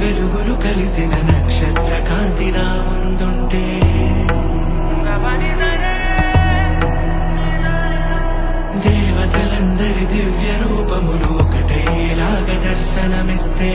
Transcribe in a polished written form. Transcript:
వెలుగులు కలిసిన నక్షత్ర కాంతి నా ముందుంటే దేవతలందరి దివ్య రూపములు ఒకటేలాగా దర్శనమిస్తే